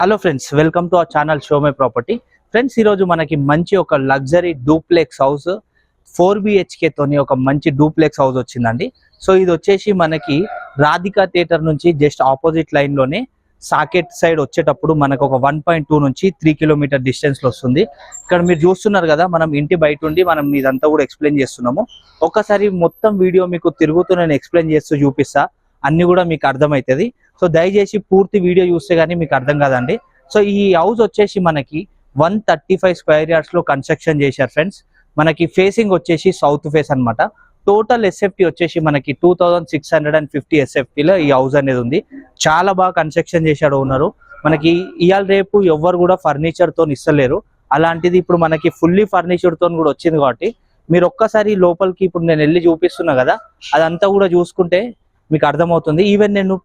Hello friends, welcome to our channel show my property. Friends, ఈరోజు మనకి మంచి ఒక లగ్జరీ డూప్లెక్స్ హౌస్ 4BHK తోని ఒక మంచి డూప్లెక్స్ హౌస్ వచ్చిందండి. సో ఇది వచ్చేసి మనకి రాధికా థియేటర్ నుంచి జస్ట్ ఆపోజిట్ లైన్లోనే సాకెట్ సైడ్ వచ్చేటప్పుడు మనకు ఒక 1.2 నుంచి 3 కిలోమీటర్ డిస్టెన్స్లో వస్తుంది. ఇక్కడ మీరు చూస్తున్నారు కదా, మనం ఇంటి బయట ఉండి మనం ఇదంతా కూడా ఎక్స్ప్లెయిన్ చేస్తున్నాము. ఒక్కసారి మొత్తం వీడియో మీకు తిరుగుతూ నేను ఎక్స్ప్లెయిన్ చేస్తూ చూపిస్తా, అన్ని కూడా మీకు అర్థమవుతుంది. సో దయచేసి పూర్తి వీడియో చూస్తే కానీ మీకు అర్థం కాదండి. సో ఈ హౌస్ వచ్చేసి మనకి 135 స్క్వేర్ యార్డ్స్ లో కన్స్ట్రక్షన్ చేశారు ఫ్రెండ్స్. మనకి ఫేసింగ్ వచ్చేసి సౌత్ ఫేస్ అన్నమాట. టోటల్ ఎస్ఎఫ్టీ వచ్చేసి మనకి 2650 ఎస్ఎఫ్టీలో ఈ హౌస్ అనేది ఉంది. చాలా బాగా కన్స్ట్రక్షన్ చేశాడు ఓనరు. మనకి ఇవాళ రేపు ఎవ్వరు కూడా ఫర్నిచర్ తో ఇస్తలేరు, అలాంటిది ఇప్పుడు మనకి ఫుల్లీ ఫర్నిచర్ తో కూడా వచ్చింది. కాబట్టి మీరు ఒక్కసారి లోపలికి ఇప్పుడు నేను వెళ్ళి చూపిస్తున్నా కదా, అదంతా కూడా చూసుకుంటే మీకు అర్థమవుతుంది. ఈవెన్ నేను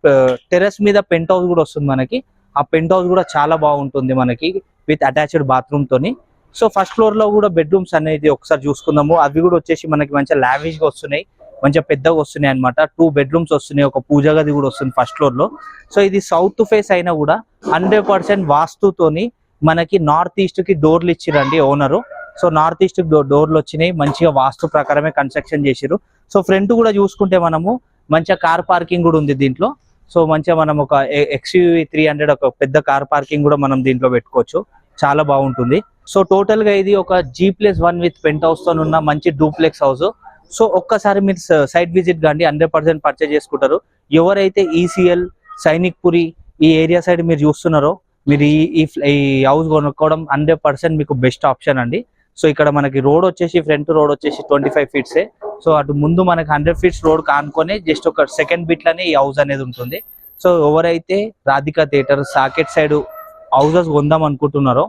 టెర్రస్ మీద పెంట్ హౌస్ కూడా వస్తుంది మనకి. ఆ పెంట్ హౌస్ కూడా చాలా బాగుంటుంది మనకి, విత్ అటాచ్డ్ బాత్రూమ్ తోని. సో ఫస్ట్ ఫ్లోర్ లో కూడా బెడ్రూమ్స్ అనేది ఒకసారి చూసుకుందాము. అవి కూడా వచ్చేసి మనకి మంచిగా లావిష్ గా వస్తున్నాయి, మంచిగా పెద్దగా వస్తున్నాయి అనమాట. 2 బెడ్రూమ్స్ వస్తున్నాయి, ఒక పూజ గది కూడా వస్తుంది ఫస్ట్ ఫ్లోర్ లో. సో ఇది సౌత్ ఫేస్ అయినా కూడా 100% వాస్తుతోని మనకి నార్త్ ఈస్ట్ కి డోర్లు ఇచ్చిరండి ఓనరు. సో నార్త్ ఈస్ట్ డోర్లు వచ్చినాయి, మంచిగా వాస్తు ప్రకారమే కన్స్ట్రక్షన్ చేసిరు. సో ఫ్రంట్ కూడా చూసుకుంటే మనము మంచిగా కార్ పార్కింగ్ కూడా ఉంది దీంట్లో. సో మంచిగా మనం ఒక XUV 300 ఒక పెద్ద కార్ పార్కింగ్ కూడా మనం దీంట్లో పెట్టుకోవచ్చు, చాలా బాగుంటుంది. సో టోటల్ గా ఇది ఒక G+1 విత్ పెంట్ హౌస్ తో ఉన్న మంచి డూప్లెక్స్ హౌస్. సో ఒక్కసారి మీరు సైట్ విజిట్ కానీ 100% పర్చేజ్ చేసుకుంటారు. ఎవరైతే ECL, సైనిక్ పురి ఈ ఏరియా సైడ్ మీరు చూస్తున్నారో, మీరు ఈ హౌస్ కొనుక్కోవడం 100% మీకు బెస్ట్ ఆప్షన్ అండి. సో ఇక్కడ మనకి రోడ్ వచ్చేసి ఫ్రంట్ రోడ్ వచ్చేసి 25 ఫీట్సే. సో అటు ముందు మనకి 100 ఫీట్స్ రోడ్ కానుకొని జస్ట్ ఒక సెకండ్ బిట్ లోనే ఈ హౌస్ అనేది ఉంటుంది. సో ఎవరైతే Radhika theatre Saket side houses కొందాం అనుకుంటున్నారో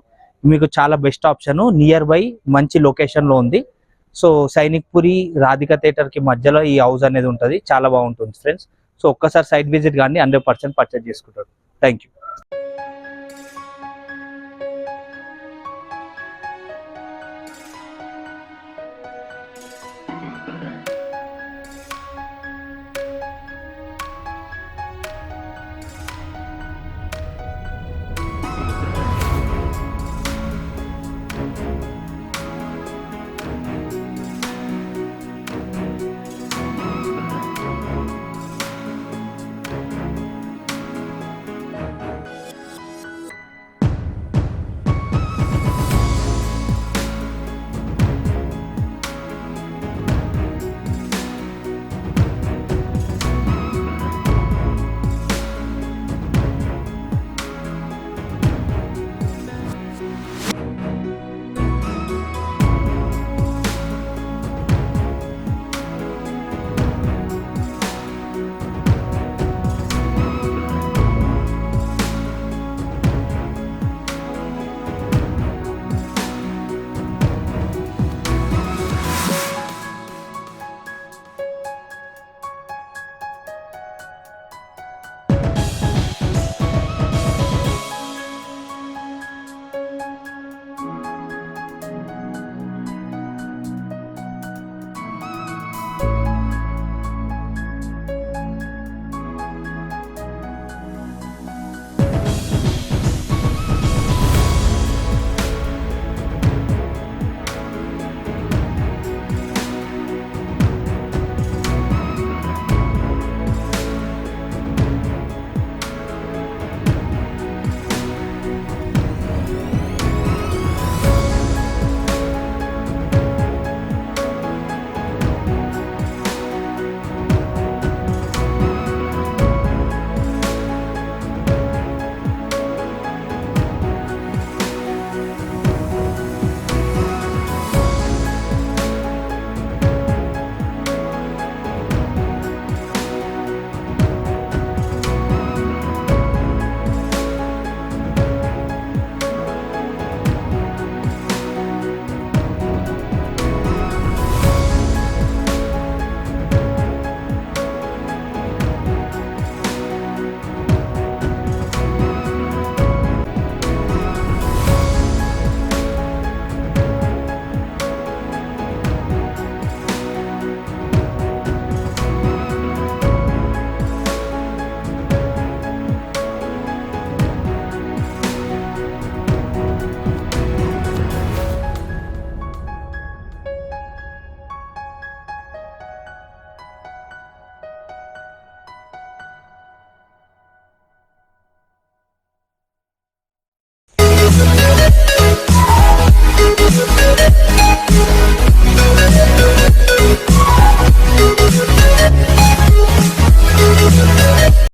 మీకు చాలా బెస్ట్ ఆప్షన్, నియర్ బై మంచి లొకేషన్ లో ఉంది. So Sainikpuri Radhika theatre కి మధ్యలో ఈ హౌస్ అనేది ఉంటుంది, చాలా బాగుంటుంది ఫ్రెండ్స్. సో ఒక్కసారి సైట్ విజిట్ కానీ 100% పర్చేజ్ చేసుకుంటారు. Thank you.